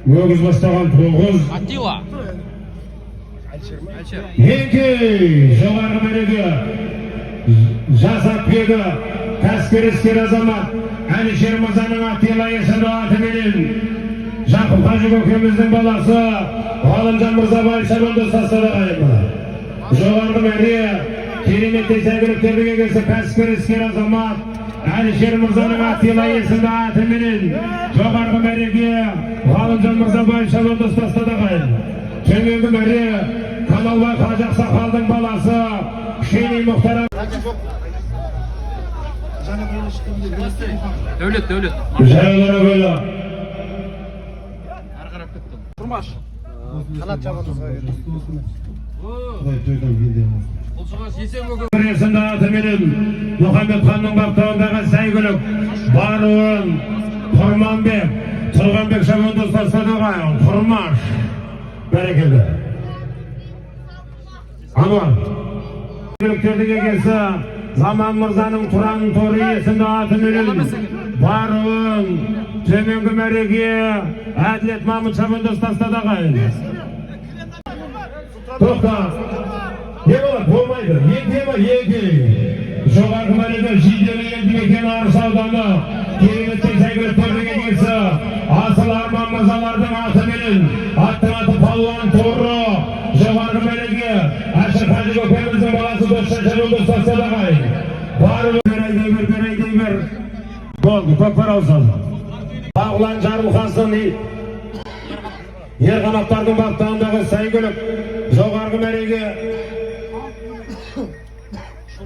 Өгіз бастаған 9. Атила. Екі жоғарғы мәреге жасап бегі кәсіпкер азамат Әлішер Мырзаның Атила есімді атыменен Жақып Қажы көкеміздің баласы Ғалымжан Мырзабаев шабанды ұстасады қайымы. Жоғарғы мәре кереметтей сәйгіліктерді келсе кәсіпкер азамат Әлішер Мырзаның Атила есімді атыменен жоғарғы мәреге Ғалымжан Мырзабаев шабанды ұстасады қайымы. Төменгі мәре Камалбай Қажақ Сақалдың баласы Шени Мұхтар Дәулет. Жайлары бөлі. Тұрмаш. Қанат жабанызға Біресінде атыменен Мұхаммед ханның баптауындағы сәйгілік Баруын Тұрманбек Тұрғанбек шабанды ұстасыға Тұрмаш бәрекелді. Ануар сәйгіліктердіге келсе Заман Мырзаның Тұран Торы есімді атыменен Баруын төменгі мәреге Әділет Мамыт шабанды ұстасыға Тоқта. Не болады? Болмайды. Екі. Жоғарғы мәреде жиделі елді мекен Арыс ауданы кереметтей сәйгіліктердіге келсе Асыл Арман Мырзалардың атыменен аттың аты Палуан Торы жоғарғы мәреге Әшір Қажы көкеміздің баласы Досжан шабанды ұстасыға Барып берей бер. Болды, көкпар аусыз. Бағлан Жарылқасын Ерғанаптардың баптауындағы сәйгілік жоғарғы мәреге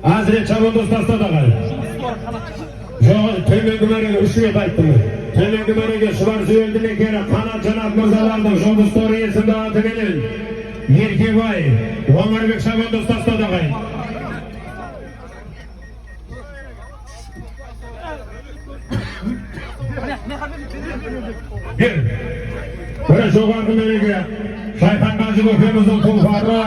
Әзірет шабанды ұстасыға төменгі мәреге 3 рет айттым. Төменгі мәреге Шұбар Зүйелді мекені Қанат Жанат Мырзалардың Жұлдыз Торы есімді атыменен Еркебай Омарбек шабанды ұстасыға Бірі жоғарғы мәреге Шайхан Қажы көкеміздің тұлғары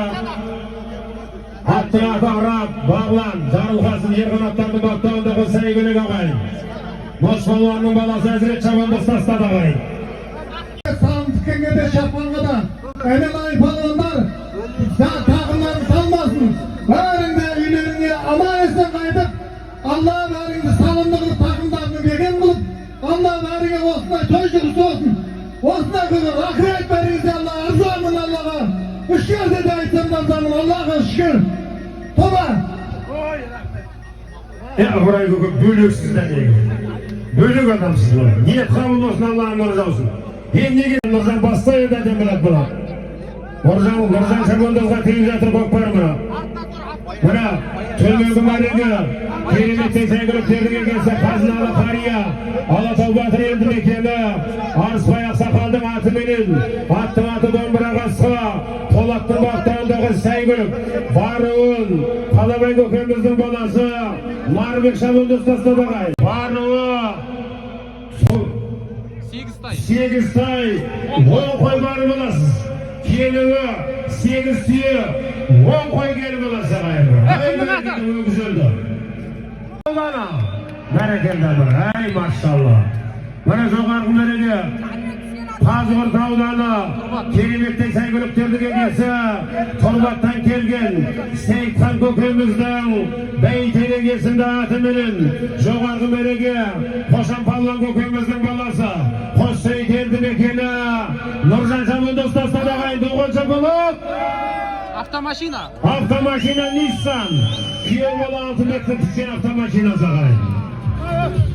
аттың аты Арап Бағлан Жарылқасын Ерғанаптардың баптауындағы сәйгілік ағай Мосфалуанның баласы Әзірет шабанды ұстасыға Сағындыққа кеде шапанға да әнелай палуандар тағымларын салмасын. Бәріңді үйлеріңе аман есен қайтып Алла бәріңді салымды қылып тағымдарын берген қылып Алла бәріңе осындай той жүріс болсын. Осындай күні ақырет бәріңізде Алла арзуамын Аллаға. Үшкерде де айтсам намзамын Аллаға шүкір. Тоба! Ағырай көкіп бөлексізден егі. Бөлек адамсыз бұл. Ниет қабыл болсын Аллахым ұржа olsun. Неге Нұржан бастай еді әдем білет бұла. Нұржан шабандызға түйіп жатыр көкпар мұна. Мұна төменгі мәреге кереметтей сәйгіліктердіге келсе Қазыналы Қария Алатау Батыр елді мекені Арыспай Ақсақалдың атыменен аттың аты Домбырағасы Полаттың баптауындағы сәйгілік Баруын Қалабай көкеміздің баласы Марбек шабанды ұстасыға Баруы 8 тай 10 қой бары боласыз. Келуі 8 түйе 10 қой келі боласы ғайыры. Өгізілді. Бәрекелді бір. Әй машалла. Бұны жоғарғы мәреге Қазығырт ауданы кереметтей сәйгіліктердіге келсе Тұрбаттан келген Сейтхан көкеміздің бәйтерек есімді атыменен жоғарғы мәреге Қошан Палуан көкеміздің баласы Қос Сейт елді мекені Нұржан шабанды ұстасыға қойшы болып Автомашина Nissan күйеу бала 6 метр түскен автомашинасы қайын.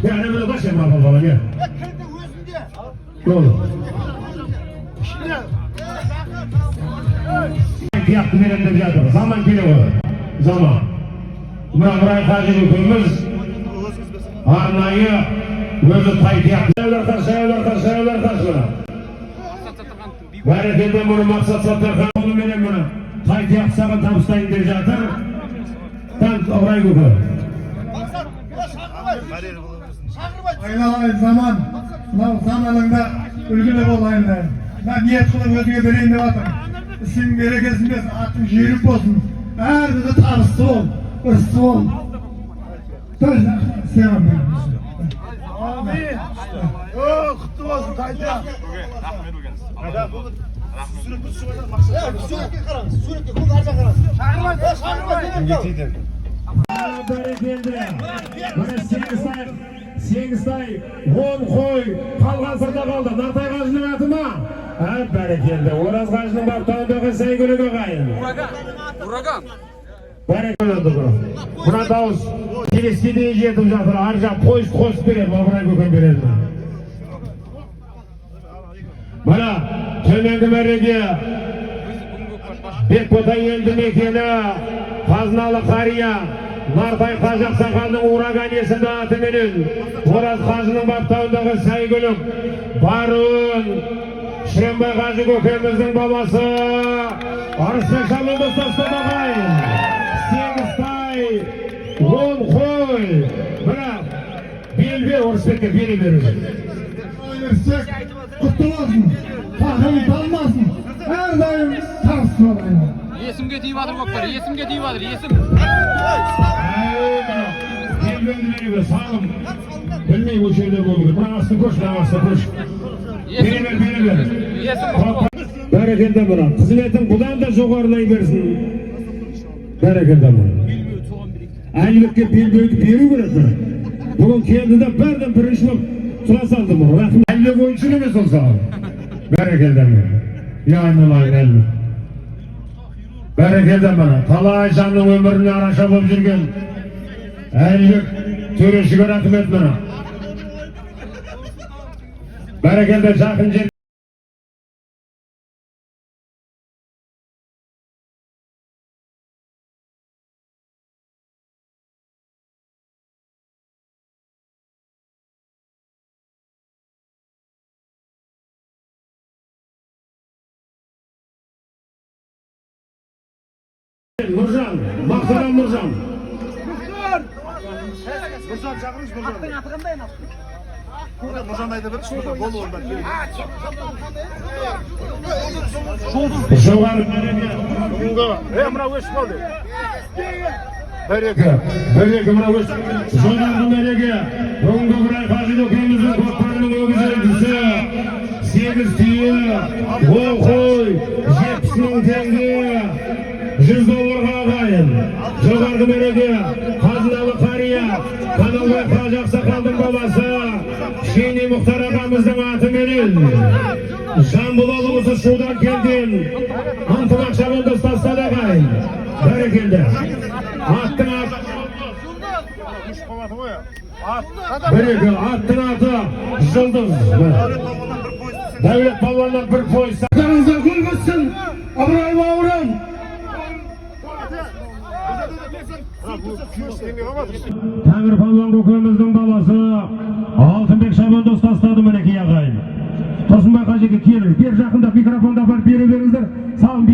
Яғни мұны башы мағыл бала не? Болды. Тияқты беремдеп жатыр. Заман келе ғой. Заман. Мұна Ыбырай Қажы көкеміз арнайы өзі тай тияқты. Шайылар қашына. Бәрекелді мұны мақсат саттархан олы менен мұны тай тияқты саған табыстайын деп жатыр. Ыбырай көке. Айналай заман, мынау заманыңда үлгілі болайын. Мен ниет қылып өзіңе берейін деп атырмын. Ісің берекесін бес, аттың жүйрік болсын. Әрбірді табысты бол, ұрысты бол. Сөз, сенім. Амин. Құтты болсын, тайда. Рахмет үлкен. Суретке қараңыз, суретке, көз арша қараңыз. Шағырмай. Бәрекелді. Міне Сегізтай 10 қой қалған сырда қалды. Нартай қажының аты ма? Бәрекелді. Ораз қажының баптауындағы сәйгүлігі қайын. Ураган. Бәрекелді бұра. Бұра дауыс келеске дейін жетіп жатыр. Ар жақ поезд қосып береді. Мабырай көкен береді. Мына төменгі мәреге Бекботай елді мекені қазыналы қария Нартай қажы ақсақалдың Ураган есімді атыменен Ораз қажының баптауындағы сәйгүлік Барын Шірембай қажы көкеміздің баласы Арысбек Шамылды ұстастады қайын. Сегізтай 10 қой. Мына белбе Орысбекке бере беріңіз. Құтты болсын, тақым талмасын, әрдайым табыс болайын. Есімге тиіп жатыр көктер, есімге тиіп жатыр, есім. Белбені салым. Білмей өшерде болу керек. Мына асты көш, мына асты көш. Бере бер. Бәрекелді мұра. Қызметің бұдан да жоғарылай берсін. Бәрекелді мұра. Әйілікке белбеуді беру керек. Бүгін келді де бәрден бірінші болып тұра салды мұра. Әлі бойыншын емес олса. Бәрекелді мұра. Яйнылайын әлі. Бәрекелді мұра. Талай жанның өміріне араша болып жүрген әлік төрешіге рахмет мұра. Бәрекелді жақын жер. Нұржан, Мақтарал Нұржан. Нұржан шақырыңыз, Нұржан. Нұржан айда бір шықпады, бол орында. Жоғары Мына өшіп қалды. Бәреке мына өшіп. Жоғары мәреке. Бүгінгі Ыбырай қажы көкеміздің көкпарының өгіз үлгісі. 8 түйе, 10 қой, 70 мың теңге. 100 долларға ағайын. Жоғарғы мәреге қазыналы қария Қаналбай қажы ақсақалдың баласы Шени Мұхтар ағамыздың атыменен жамбыл облысы Шудан келген ынтымақ шабынды ұстастады ағайын. Бәрекелді. Аттың аты Жұлдыз. Дәулет балуаннан бір пойыз. Сақтарыңыздар гүл көссін. Ыбырай бауырым. Тәңір Палуан көкеміздің баласы Алтынбек Шабанды ұстастады мінекей ағайын. Тұрсынбай қажеге келіңіз. Бер жақында микрофонда бар бере беріңіздер. Сағын